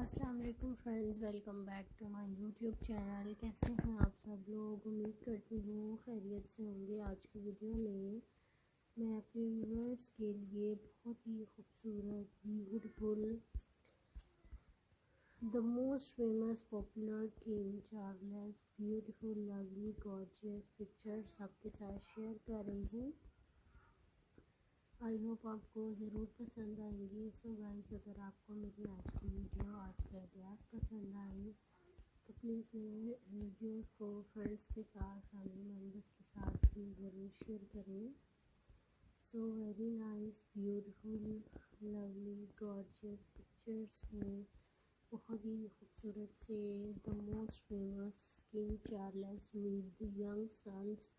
अस्सलाम वालेकुम friends, welcome back to my YouTube channel. कैसे हैं आप सब लोग? उम्मीद करती हूँ खैरियत से होंगे। आज की वीडियो में मैं अपने व्यूअर्स के लिए बहुत ही खूबसूरत, beautiful, the most famous popular king Charles beautiful lovely gorgeous pictures आपके साथ शेयर कर रही हूँ। आई होप आपको ज़रूर पसंद आएंगी। सो गाइस, अगर आपको मेरी आज की वीडियो, आज के आइडियाज़ पसंद आए तो प्लीज़ मेरे वीडियोस को फ्रेंड्स के साथ, फैमिली मेम्बर्स के साथ भी ज़रूर शेयर करें। So very nice, beautiful, lovely, gorgeous pictures में बहुत ही खूबसूरत से the most famous King Charles with young sons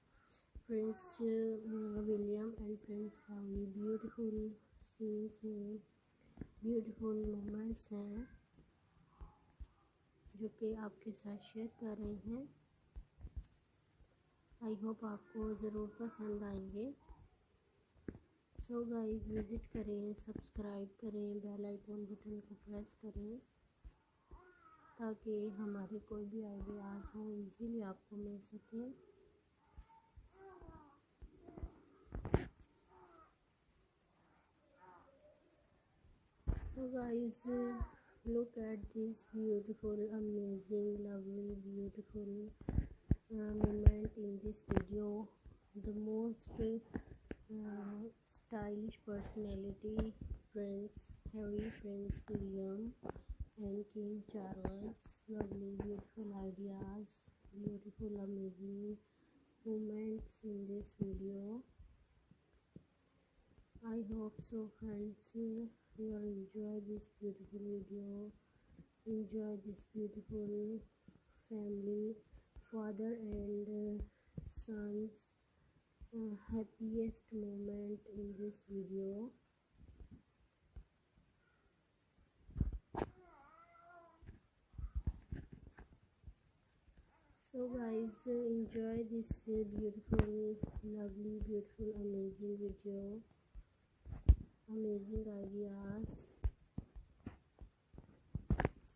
Prince William and Prince Harry. Beautiful scenes हैं, ब्यूटीफुल मोमेंट्स हैं जो कि आपके साथ शेयर कर रहे हैं। आई होप आपको ज़रूर पसंद आएंगे। सो गाइस, विज़िट करें, सब्सक्राइब करें, बेल आइकन बटन को प्रेस करें ताकि हमारे कोई भी आइडियाज़ हों इजीली आपको मिल सके। So guys, look at this beautiful, amazing, lovely, beautiful moment in this video. The most stylish personality, Prince Harry, Prince William and King Charles. Lovely, beautiful ideas, beautiful, amazing moments in this video. I hope so friends, you will enjoy this beautiful video, enjoy this beautiful family, father and son's happiest moment in this video. So guys, enjoy this beautiful, lovely, beautiful, amazing video. Amazing ideas.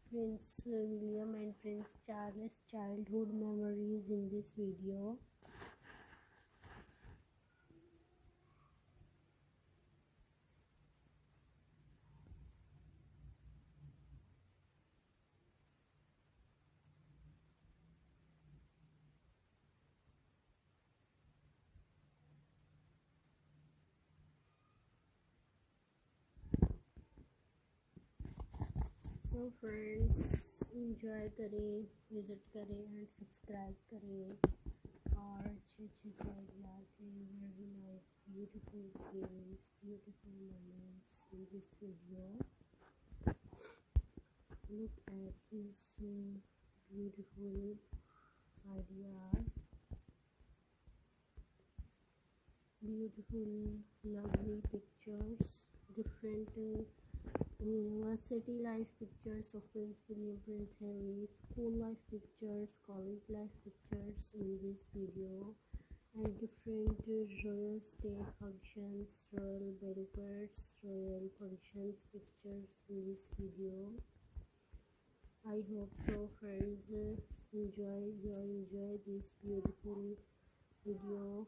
Prince William and Prince Charles' childhood memories in this video. तो friends, enjoy करें, visit करें and subscribe करें और अच्छे अच्छे ideas हैं, very nice, beautiful scenes, beautiful moments in this video. Look at these beautiful ideas, beautiful, lovely pictures, different university life pictures of Prince William, Prince Harry, school life pictures, college life pictures in this video, and different royal state functions, royal banquets, royal functions pictures in this video. I hope so friends, enjoy this beautiful video,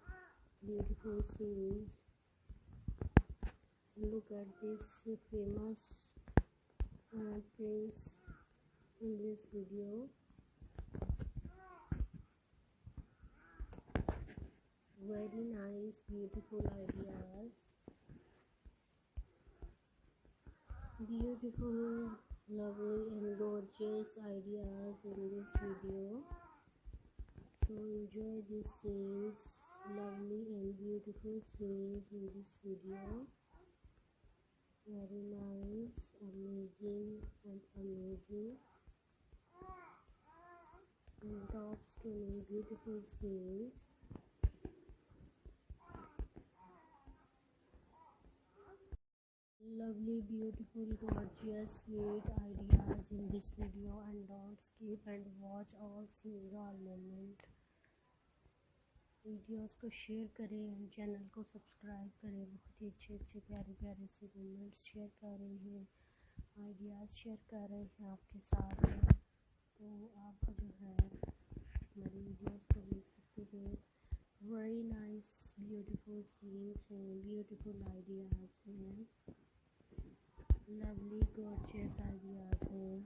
beautiful scenes. Look at this famous prince in this video. Very nice, beautiful ideas, beautiful, lovely and gorgeous ideas in this video. So enjoy these scenes, lovely and beautiful scenes in this video. Very nice, amazing and amazing, and tops to me beautiful scenes. Lovely, beautiful, gorgeous, sweet ideas in this video, and don't skip and watch all single moment. Videos को share करें and channel को subscribe करें। बहुत ही अच्छे अच्छे प्यारे प्यारे से मोमेंट्स शेयर कर रहे हैं आइडियाज़ शेयर कर रहे हैं आपके साथ। तो आप जो है हमारी वीडियोस को देख सकते हैं। वेरी नाइस ब्यूटीफुल सीन्स हैं, ब्यूटीफुल आइडियाज़ हैं, लवली गॉर्जियस आइडियाज़ हैं।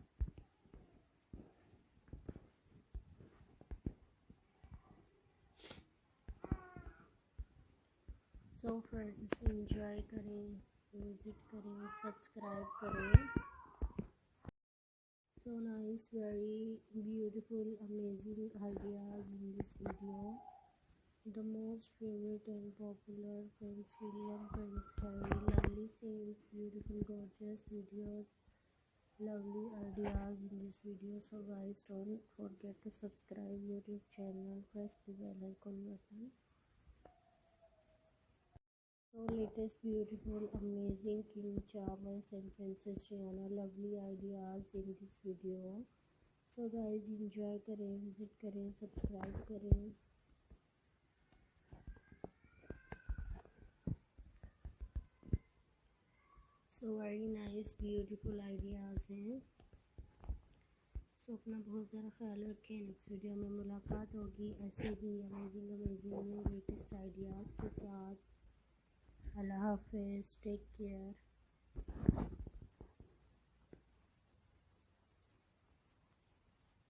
सो फ्रेंड्स, एंजॉय करें, विजिट करें, सब्सक्राइब करें। So nice, very beautiful, amazing ideas in this video. The most favorite and popular Prince William, Prince Harry, lovely scenes, beautiful, gorgeous videos, lovely ideas in this video. So guys, don't forget to subscribe YouTube channel, press the bell icon button. So latest beautiful amazing King Charles and Princess Diana, lovely ideas in this video. So guys, enjoy करें, visit करें, subscribe करें। So very nice beautiful ideas हैं। So अपना बहुत ज़्यादा ख्याल रखें। Next video में मुलाकात होगी ऐसे ही अमेजिंग न्यू लेटेस्ट आइडियाज़ के साथ। अल्लाह हाफिज़, टेक केयर।